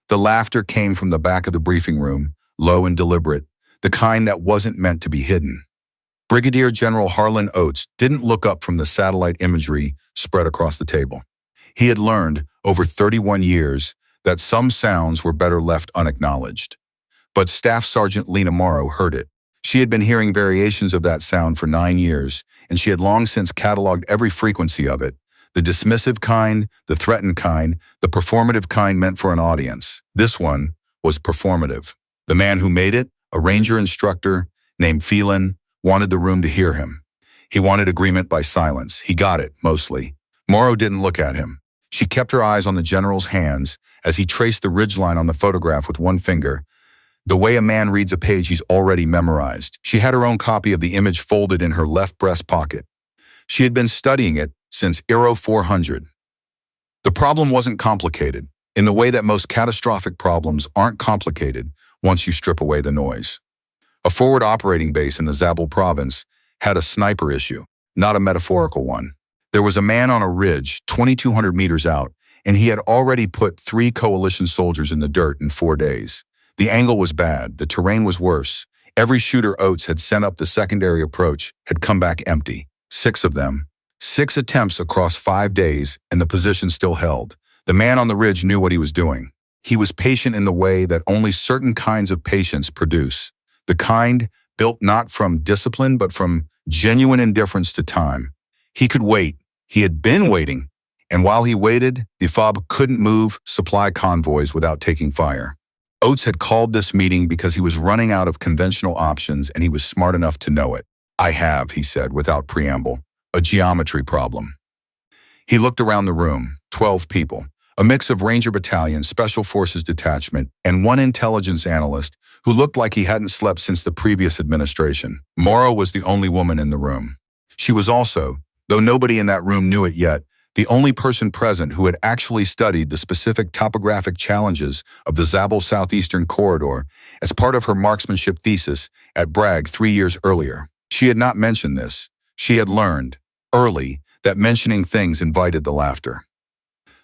The laughter came from the back of the briefing room, low and deliberate, the kind that wasn't meant to be hidden. Brigadier General Harlan Oates didn't look up from the satellite imagery spread across the table. He had learned, over 31 years, that some sounds were better left unacknowledged. But Staff Sergeant Lena Morrow heard it. She had been hearing variations of that sound for 9 years, and she had long since cataloged every frequency of it, the dismissive kind, the threatened kind, the performative kind meant for an audience. This one was performative. The man who made it, a ranger instructor named Phelan, wanted the room to hear him. He wanted agreement by silence. He got it, mostly. Morrow didn't look at him. She kept her eyes on the general's hands as he traced the ridgeline on the photograph with one finger, the way a man reads a page he's already memorized. She had her own copy of the image folded in her left breast pocket. She had been studying it since Aero 400. The problem wasn't complicated, in the way that most catastrophic problems aren't complicated once you strip away the noise. A forward operating base in the Zabul Province had a sniper issue, not a metaphorical one. There was a man on a ridge 2,200 meters out, and he had already put 3 coalition soldiers in the dirt in 4 days. The angle was bad, the terrain was worse. Every shooter Oates had sent up the secondary approach had come back empty. 6 of them. 6 attempts across 5 days, and the position still held. The man on the ridge knew what he was doing. He was patient in the way that only certain kinds of patience produce. The kind built not from discipline, but from genuine indifference to time. He could wait. He had been waiting. And while he waited, the FOB couldn't move supply convoys without taking fire. Oates had called this meeting because he was running out of conventional options, and he was smart enough to know it. "I have," he said without preamble, "a geometry problem." He looked around the room. 12 people. A mix of Ranger Battalion, Special Forces Detachment, and one intelligence analyst who looked like he hadn't slept since the previous administration. Morrow was the only woman in the room. She was also, though nobody in that room knew it yet, the only person present who had actually studied the specific topographic challenges of the Zabul Southeastern Corridor as part of her marksmanship thesis at Bragg 3 years earlier. She had not mentioned this. She had learned, early, that mentioning things invited the laughter.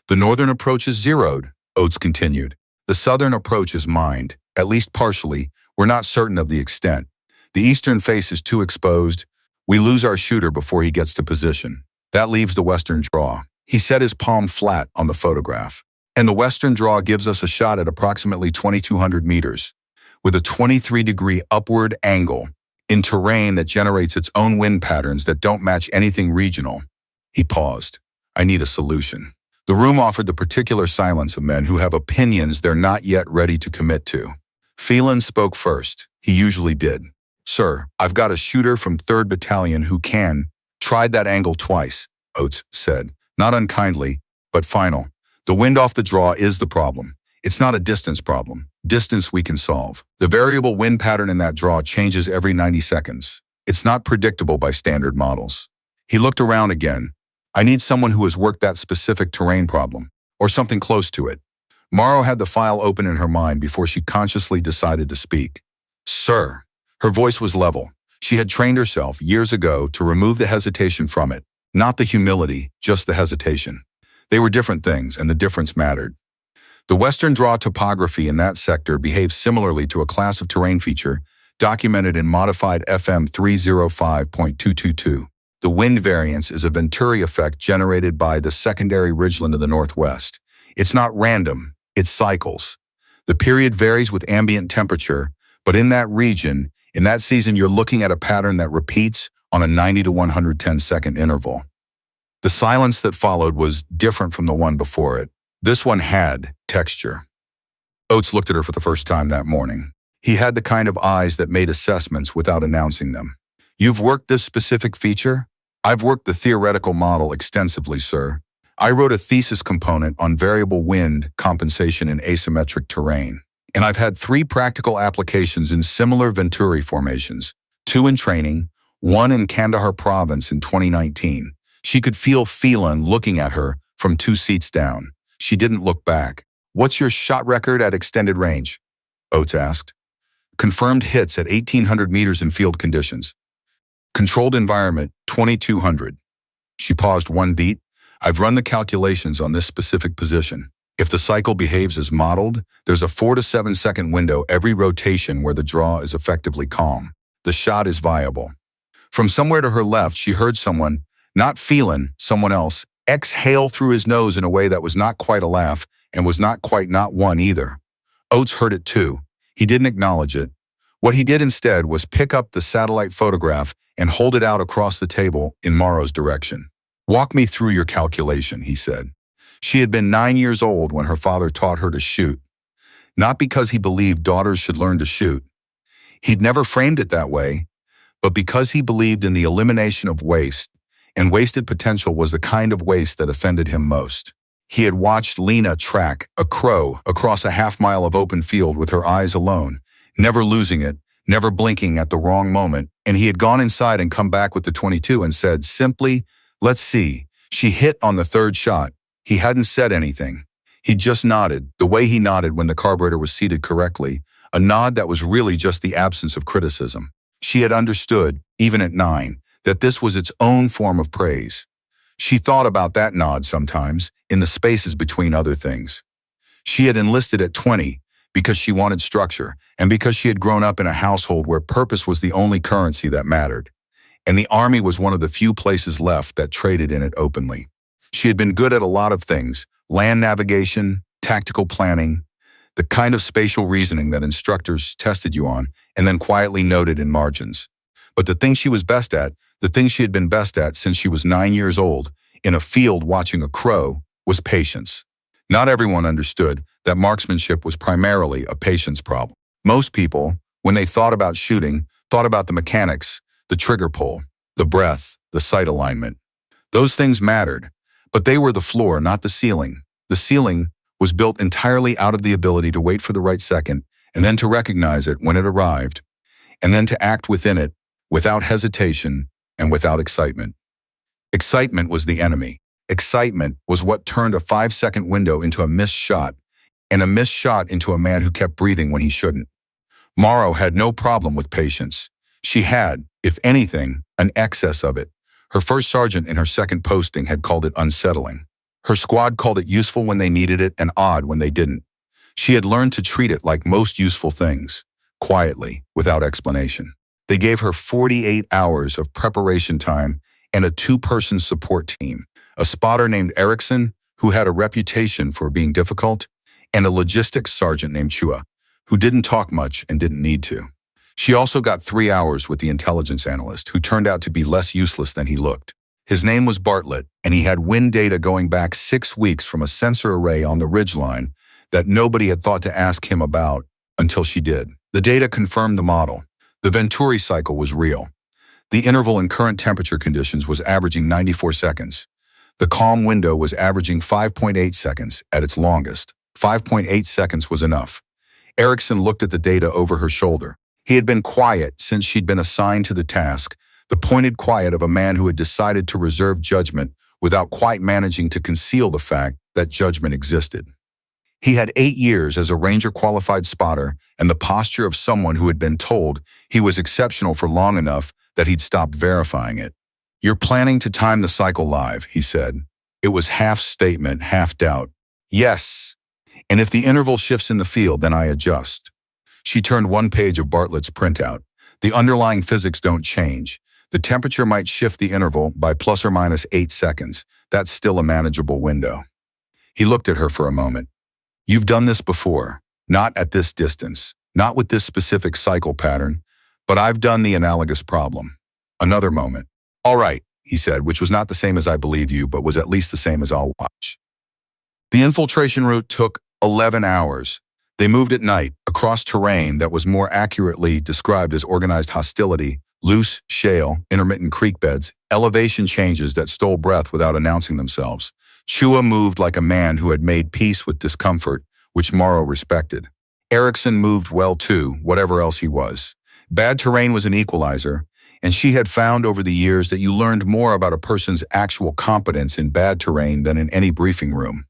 "The northern approach is zeroed," Oates continued. "The southern approach is mined, at least partially. We're not certain of the extent. The eastern face is too exposed. We lose our shooter before he gets to position. That leaves the western draw." He set his palm flat on the photograph. "And the western draw gives us a shot at approximately 2,200 meters, with a 23-degree upward angle, in terrain that generates its own wind patterns that don't match anything regional." He paused. "I need a solution." The room offered the particular silence of men who have opinions they're not yet ready to commit to. Phelan spoke first. He usually did. "Sir, I've got a shooter from 3rd Battalion who tried that angle twice," Oates said. Not unkindly, but final. "The wind off the draw is the problem. It's not a distance problem. Distance we can solve. The variable wind pattern in that draw changes every 90 seconds. It's not predictable by standard models." He looked around again. "I need someone who has worked that specific terrain problem, or something close to it." Morrow had the file open in her mind before she consciously decided to speak. "Sir." Her voice was level. She had trained herself years ago to remove the hesitation from it. Not the humility, just the hesitation. They were different things, and the difference mattered. "The western draw topography in that sector behaves similarly to a class of terrain feature documented in modified FM 305.222. The wind variance is a Venturi effect generated by the secondary ridgeline of the northwest. It's not random, it cycles. The period varies with ambient temperature, but in that region, in that season, you're looking at a pattern that repeats on a 90 to 110 second interval." The silence that followed was different from the one before it. This one had texture. Oates looked at her for the first time that morning. He had the kind of eyes that made assessments without announcing them. "You've worked this specific feature?" "I've worked the theoretical model extensively, sir. I wrote a thesis component on variable wind compensation in asymmetric terrain. And I've had 3 practical applications in similar Venturi formations, 2 in training, 1 in Kandahar Province in 2019. She could feel Phelan looking at her from 2 seats down. She didn't look back. "What's your shot record at extended range?" Oates asked. "Confirmed hits at 1,800 meters in field conditions. Controlled environment, 2,200. She paused one beat. "I've run the calculations on this specific position. If the cycle behaves as modeled, there's a 4 to 7 second window every rotation where the draw is effectively calm. The shot is viable. From somewhere to her left, she heard someone, not feeling someone else, exhale through his nose in a way that was not quite a laugh and was not quite not one either. Oates heard it too. He didn't acknowledge it. What he did instead was pick up the satellite photograph and hold it out across the table in Morrow's direction. "Walk me through your calculation," he said. She had been 9 years old when her father taught her to shoot. Not because he believed daughters should learn to shoot. He'd never framed it that way, but because he believed in the elimination of waste, and wasted potential was the kind of waste that offended him most. He had watched Lena track a crow across a half-mile of open field with her eyes alone, never losing it, never blinking at the wrong moment, and he had gone inside and come back with the .22 and said simply, "Let's see." She hit on the third shot. He hadn't said anything. He just nodded, the way he nodded when the carburetor was seated correctly, a nod that was really just the absence of criticism. She had understood, even at 9, that this was its own form of praise. She thought about that nod sometimes, in the spaces between other things. She had enlisted at 20 because she wanted structure, and because she had grown up in a household where purpose was the only currency that mattered. And the Army was one of the few places left that traded in it openly. She had been good at a lot of things: land navigation, tactical planning, the kind of spatial reasoning that instructors tested you on and then quietly noted in margins. But the thing she was best at, the thing she had been best at since she was 9 years old, in a field watching a crow, was patience. Not everyone understood that marksmanship was primarily a patience problem. Most people, when they thought about shooting, thought about the mechanics, the trigger pull, the breath, the sight alignment. Those things mattered, but they were the floor, not the ceiling. The ceiling was built entirely out of the ability to wait for the right second and then to recognize it when it arrived, and then to act within it without hesitation and without excitement. Excitement was the enemy. Excitement was what turned a 5-second window into a missed shot, and a missed shot into a man who kept breathing when he shouldn't. Morrow had no problem with patience. She had, if anything, an excess of it. Her first sergeant in her second posting had called it unsettling. Her squad called it useful when they needed it and odd when they didn't. She had learned to treat it like most useful things, quietly, without explanation. They gave her 48 hours of preparation time and a 2-person support team, a spotter named Erickson, who had a reputation for being difficult, and a logistics sergeant named Chua, who didn't talk much and didn't need to. She also got 3 hours with the intelligence analyst, who turned out to be less useless than he looked. His name was Bartlett, and he had wind data going back 6 weeks from a sensor array on the ridgeline that nobody had thought to ask him about until she did. The data confirmed the model. The Venturi cycle was real. The interval in current temperature conditions was averaging 94 seconds. The calm window was averaging 5.8 seconds at its longest. 5.8 seconds was enough. Erickson looked at the data over her shoulder. He had been quiet since she'd been assigned to the task, the pointed quiet of a man who had decided to reserve judgment without quite managing to conceal the fact that judgment existed. He had 8 years as a Ranger qualified spotter and the posture of someone who had been told he was exceptional for long enough that he'd stopped verifying it. "You're planning to time the cycle live," he said. It was half statement, half doubt. "Yes. And if the interval shifts in the field, then I adjust." She turned one page of Bartlett's printout. The underlying physics don't change. The temperature might shift the interval by plus or minus 8 seconds. That's still a manageable window. He looked at her for a moment. "You've done this before. Not at this distance. Not with this specific cycle pattern. But I've done the analogous problem." Another moment. "All right," he said, which was not the same as "I believe you," but was at least the same as "I'll watch." The infiltration route took 11 hours. They moved at night, across terrain that was more accurately described as organized hostility, loose shale, intermittent creek beds, elevation changes that stole breath without announcing themselves. Chua moved like a man who had made peace with discomfort, which Morrow respected. Erickson moved well too, whatever else he was. Bad terrain was an equalizer, and she had found over the years that you learned more about a person's actual competence in bad terrain than in any briefing room.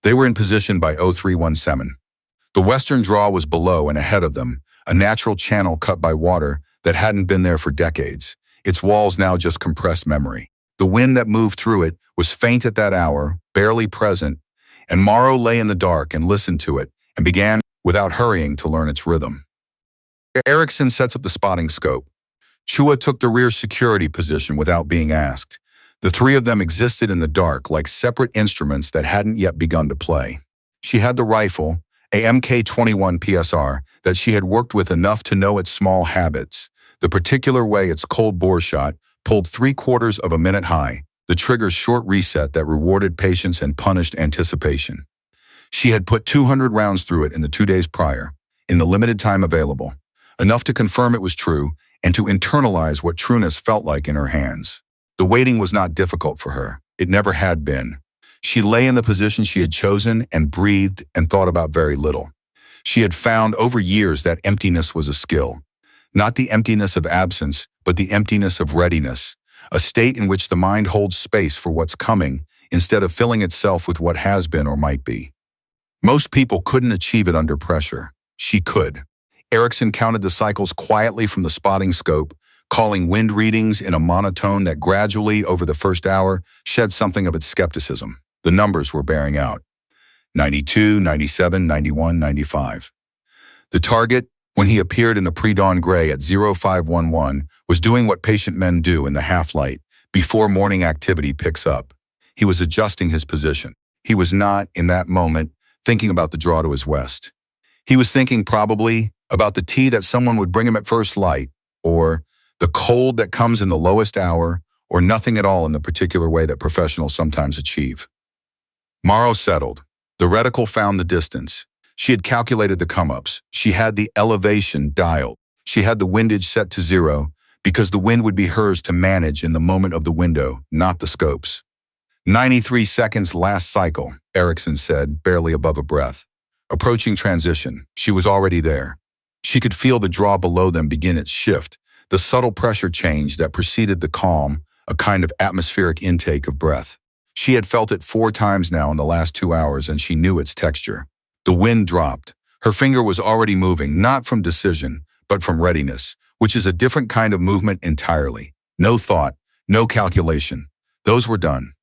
They were in position by 0317. The western draw was below and ahead of them, a natural channel cut by water that hadn't been there for decades, its walls now just compressed memory. The wind that moved through it was faint at that hour, barely present, and Morrow lay in the dark and listened to it and began, without hurrying, to learn its rhythm. Erickson sets up the spotting scope. Chua took the rear security position without being asked. The three of them existed in the dark like separate instruments that hadn't yet begun to play. She had the rifle, a Mk-21 PSR, that she had worked with enough to know its small habits, the particular way its cold bore shot pulled 3/4 of a minute high, the trigger's short reset that rewarded patience and punished anticipation. She had put 200 rounds through it in the 2 days prior, in the limited time available, enough to confirm it was true and to internalize what trueness felt like in her hands. The waiting was not difficult for her. It never had been. She lay in the position she had chosen and breathed and thought about very little. She had found over years that emptiness was a skill. Not the emptiness of absence, but the emptiness of readiness, a state in which the mind holds space for what's coming instead of filling itself with what has been or might be. Most people couldn't achieve it under pressure. She could. Erickson counted the cycles quietly from the spotting scope, calling wind readings in a monotone that gradually, over the first hour, shed something of its skepticism. The numbers were bearing out. 92, 97, 91, 95. The target, when he appeared in the pre-dawn gray at 0511, was doing what patient men do in the half-light, before morning activity picks up. He was adjusting his position. He was not, in that moment, thinking about the draw to his west. He was thinking, probably, about the tea that someone would bring him at first light, or the cold that comes in the lowest hour, or nothing at all in the particular way that professionals sometimes achieve. Morrow settled. The reticle found the distance. She had calculated the come-ups. She had the elevation dialed. She had the windage set to 0, because the wind would be hers to manage in the moment of the window, not the scope's. 93 seconds last cycle, Erickson said, barely above a breath. Approaching transition. She was already there. She could feel the draw below them begin its shift, the subtle pressure change that preceded the calm, a kind of atmospheric intake of breath. She had felt it 4 times now in the last 2 hours, and she knew its texture. The wind dropped. Her finger was already moving, not from decision, but from readiness, which is a different kind of movement entirely. No thought, no calculation. Those were done.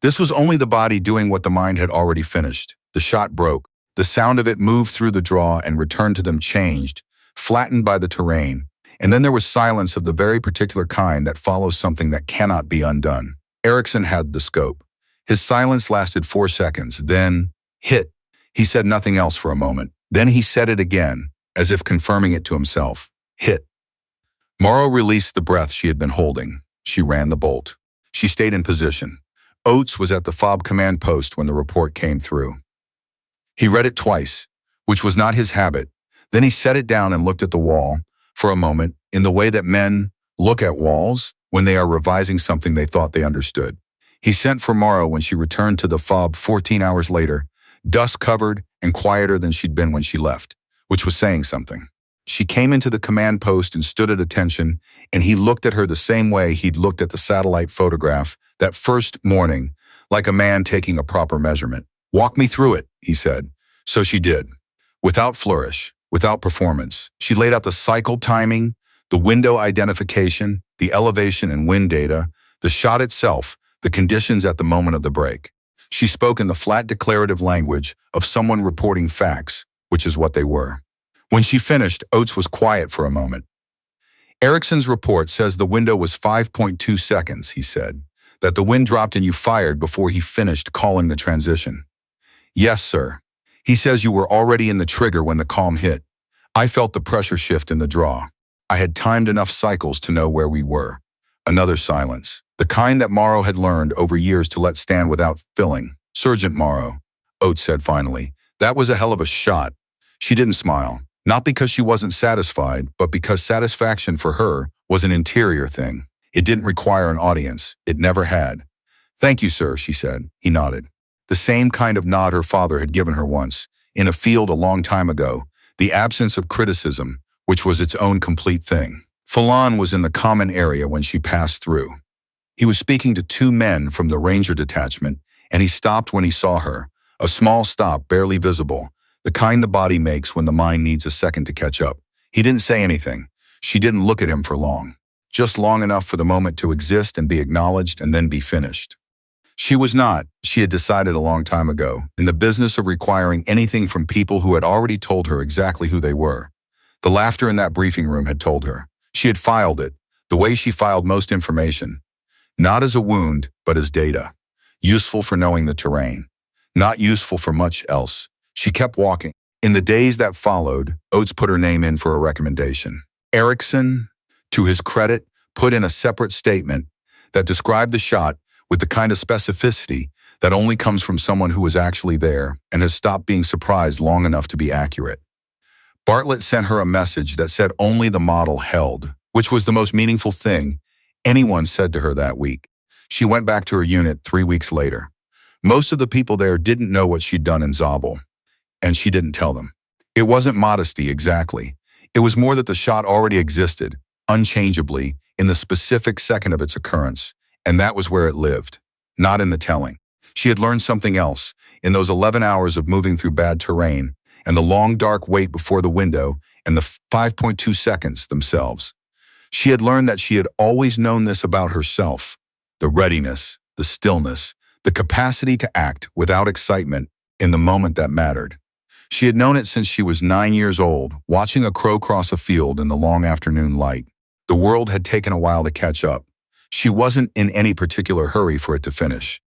This was only the body doing what the mind had already finished. The shot broke. The sound of it moved through the draw and returned to them changed, flattened by the terrain. And then there was silence of the very particular kind that follows something that cannot be undone. Erickson had the scope. His silence lasted 4 seconds. Then, hit. He said nothing else for a moment. Then he said it again, as if confirming it to himself. Hit. Morrow released the breath she had been holding. She ran the bolt. She stayed in position. Oates was at the FOB command post when the report came through. He read it twice, which was not his habit. Then he set it down and looked at the wall, for a moment, in the way that men look at walls when they are revising something they thought they understood. He sent for Morrow when she returned to the FOB 14 hours later, dust-covered and quieter than she'd been when she left, which was saying something. She came into the command post and stood at attention, and he looked at her the same way he'd looked at the satellite photograph that first morning, like a man taking a proper measurement. "Walk me through it," he said. So she did. Without flourish, without performance. She laid out the cycle timing, the window identification, the elevation and wind data, the shot itself, the conditions at the moment of the break. She spoke in the flat declarative language of someone reporting facts, which is what they were. When she finished, Oates was quiet for a moment. Erickson's report says the window was 5.2 seconds, he said, that the wind dropped and you fired before he finished calling the transition. Yes, sir. He says you were already in the trigger when the calm hit. I felt the pressure shift in the draw. I had timed enough cycles to know where we were. Another silence, the kind that Morrow had learned over years to let stand without filling. Sergeant Morrow, Oates said finally, that was a hell of a shot. She didn't smile, not because she wasn't satisfied, but because satisfaction for her was an interior thing. It didn't require an audience. It never had. Thank you, sir, she said. He nodded. The same kind of nod her father had given her once, in a field a long time ago, the absence of criticism, which was its own complete thing. Fallon was in the common area when she passed through. He was speaking to 2 men from the ranger detachment, and he stopped when he saw her, a small stop barely visible, the kind the body makes when the mind needs a second to catch up. He didn't say anything. She didn't look at him for long, just long enough for the moment to exist and be acknowledged and then be finished. She was not, she had decided a long time ago, in the business of requiring anything from people who had already told her exactly who they were. The laughter in that briefing room had told her. She had filed it, the way she filed most information. Not as a wound, but as data. Useful for knowing the terrain. Not useful for much else. She kept walking. In the days that followed, Oates put her name in for a recommendation. Erickson, to his credit, put in a separate statement that described the shot with the kind of specificity that only comes from someone who was actually there and has stopped being surprised long enough to be accurate. Bartlett sent her a message that said only the model held, which was the most meaningful thing anyone said to her that week. She went back to her unit 3 weeks later. Most of the people there didn't know what she'd done in Zabul, and she didn't tell them. It wasn't modesty exactly. It was more that the shot already existed, unchangeably, in the specific second of its occurrence, and that was where it lived, not in the telling. She had learned something else, in those 11 hours of moving through bad terrain, and the long dark wait before the window, and the 5.2 seconds themselves. She had learned that she had always known this about herself, the readiness, the stillness, the capacity to act without excitement in the moment that mattered. She had known it since she was 9 years old, watching a crow cross a field in the long afternoon light. The world had taken a while to catch up. She wasn't in any particular hurry for it to finish.